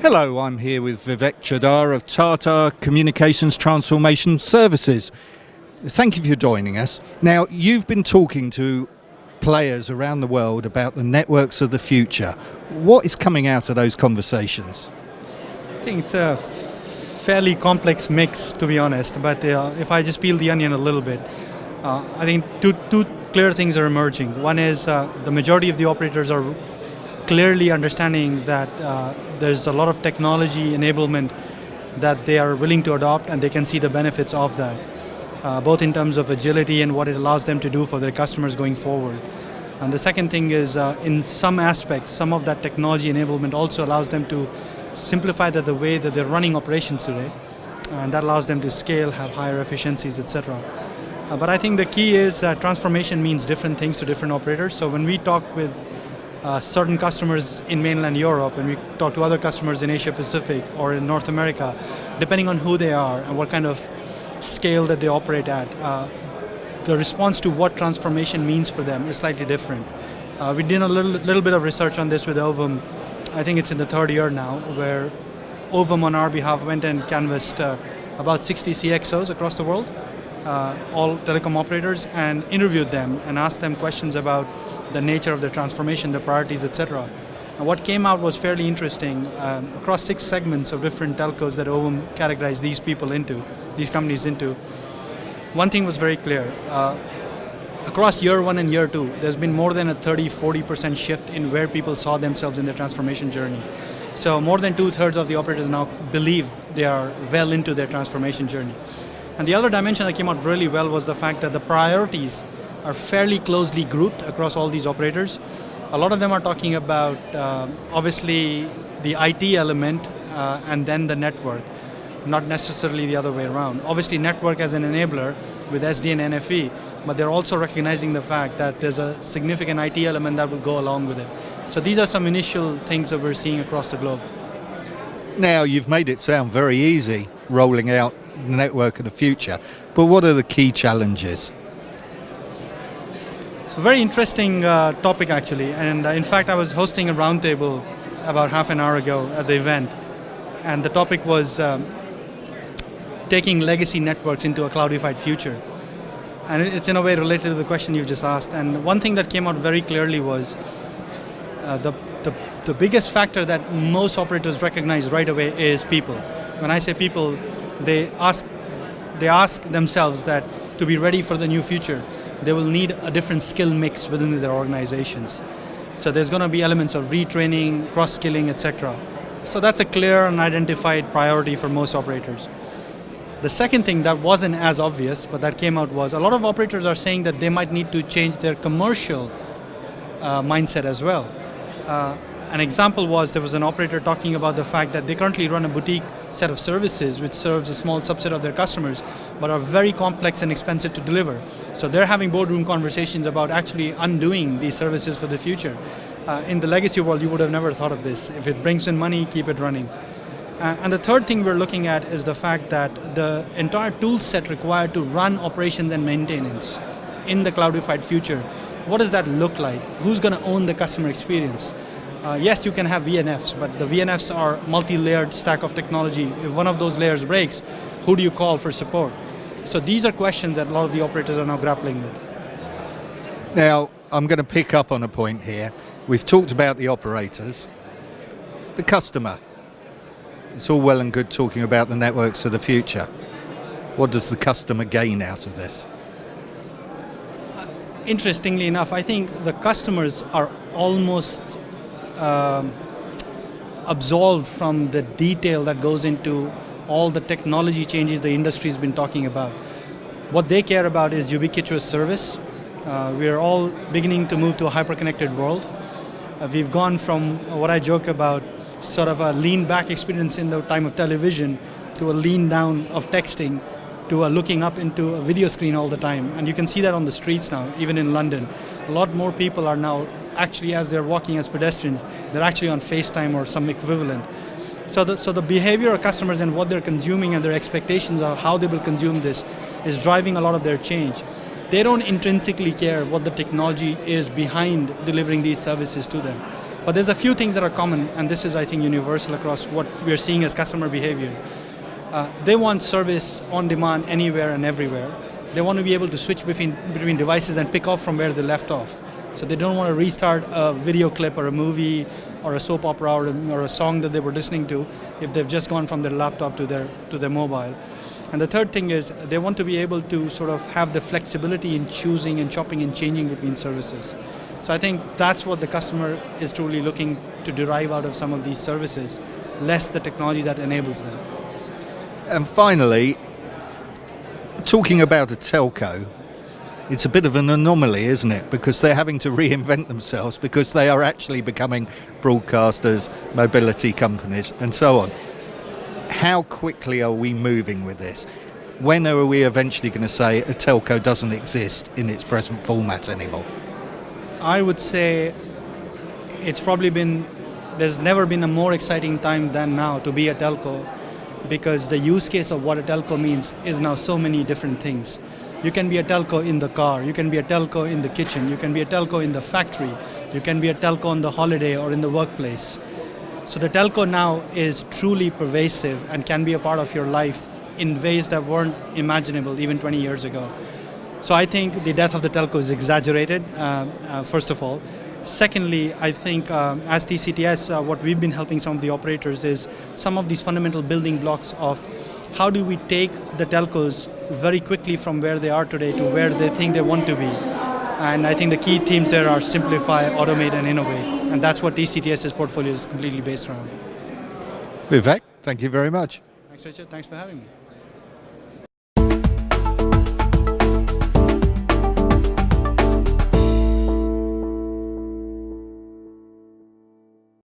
Hello, I'm here with Vivek Chadha of Tata Communications Transformation Services. Thank you for joining us. Now, you've been talking to players around the world about the networks of the future. What is coming out of those conversations? I think it's a fairly complex mix, to be honest, but if I just peel the onion a little bit, I think two clear things are emerging. One is the majority of the operators are clearly understanding that there's a lot of technology enablement that they are willing to adopt, and they can see the benefits of that, both in terms of agility and what it allows them to do for their customers going forward. And the second thing is, in some aspects, some of that technology enablement also allows them to simplify the way that they're running operations today, and that allows them to scale, have higher efficiencies, etc. But I think the key is that transformation means different things to different operators. So when we talk with certain customers in mainland Europe, and we talk to other customers in Asia Pacific or in North America, depending on who they are and what kind of scale that they operate at, the response to what transformation means for them is slightly different. We did a little bit of research on this with Ovum. I think it's in the third year now, where Ovum on our behalf went and canvassed about 60 CXOs across the world, all telecom operators, and interviewed them and asked them questions about the nature of the transformation, the priorities, etc. And what came out was fairly interesting. Across 6 segments of different telcos that Ovum categorized these companies into, one thing was very clear. Across year 1 and year 2, there's been more than a 30-40% shift in where people saw themselves in their transformation journey. So more than 2/3 of the operators now believe they are well into their transformation journey. And the other dimension that came out really well was the fact that the priorities are fairly closely grouped across all these operators. A lot of them are talking about, obviously, the IT element and then the network, not necessarily the other way around. Obviously, network as an enabler with SD and NFE, but they're also recognizing the fact that there's a significant IT element that will go along with it. So these are some initial things that we're seeing across the globe. Now, you've made it sound very easy rolling out the network of the future, but what are the key challenges? It's a very interesting topic, actually, and in fact I was hosting a roundtable about half an hour ago at the event, and the topic was taking legacy networks into a cloudified future. And it's in a way related to the question you just asked, and one thing that came out very clearly was the biggest factor that most operators recognize right away is people. When I say people, they ask themselves that to be ready for the new future, they will need a different skill mix within their organizations. So there's going to be elements of retraining, cross-skilling, etc. So that's a clear and identified priority for most operators. The second thing that wasn't as obvious, but that came out, was a lot of operators are saying that they might need to change their commercial mindset as well. An example was, there was an operator talking about the fact that they currently run a boutique set of services which serves a small subset of their customers, but are very complex and expensive to deliver. So they're having boardroom conversations about actually undoing these services for the future. In the legacy world, you would have never thought of this. If it brings in money, keep it running. And the third thing we're looking at is the fact that the entire tool set required to run operations and maintenance in the cloudified future, what does that look like? Who's going to own the customer experience? Yes, you can have VNFs, but the VNFs are multi-layered stack of technology. If one of those layers breaks, who do you call for support? So these are questions that a lot of the operators are now grappling with. Now, I'm going to pick up on a point here. We've talked about the operators, the customer. It's all well and good talking about the networks of the future. What does the customer gain out of this? Interestingly enough, I think the customers are almost absolved from the detail that goes into all the technology changes the industry's been talking about. What they care about is ubiquitous service. We are all beginning to move to a hyper-connected world. We've gone from what I joke about, sort of a lean back experience in the time of television, to a lean down of texting, to a looking up into a video screen all the time. And you can see that on the streets now, even in London. A lot more people are now actually, as they're walking as pedestrians, they're actually on FaceTime or some equivalent. So the behavior of customers and what they're consuming and their expectations of how they will consume this is driving a lot of their change. They don't intrinsically care what the technology is behind delivering these services to them. But there's a few things that are common, and this is, I think, universal across what we're seeing as customer behavior. They want service on demand anywhere and everywhere. They want to be able to switch between devices and pick up from where they left off. So they don't want to restart a video clip or a movie or a soap opera or a song that they were listening to if they've just gone from their laptop to their mobile. And the third thing is they want to be able to sort of have the flexibility in choosing and chopping and changing between services. So I think that's what the customer is truly looking to derive out of some of these services, less the technology that enables them. And finally, talking about a telco, it's a bit of an anomaly, isn't it? Because they're having to reinvent themselves because they are actually becoming broadcasters, mobility companies, and so on. How quickly are we moving with this? When are we eventually going to say a telco doesn't exist in its present format anymore? I would say there's never been a more exciting time than now to be a telco, because the use case of what a telco means is now so many different things. You can be a telco in the car, you can be a telco in the kitchen, you can be a telco in the factory, you can be a telco on the holiday or in the workplace. So the telco now is truly pervasive and can be a part of your life in ways that weren't imaginable even 20 years ago. So I think the death of the telco is exaggerated, first of all. Secondly, I think as TCTS, what we've been helping some of the operators is some of these fundamental building blocks of how do we take the telcos very quickly from where they are today to where they think they want to be. And I think the key themes there are simplify, automate, and innovate. And that's what TCTS's portfolio is completely based around. Vivek, thank you very much. Thanks, Richard. Thanks for having me.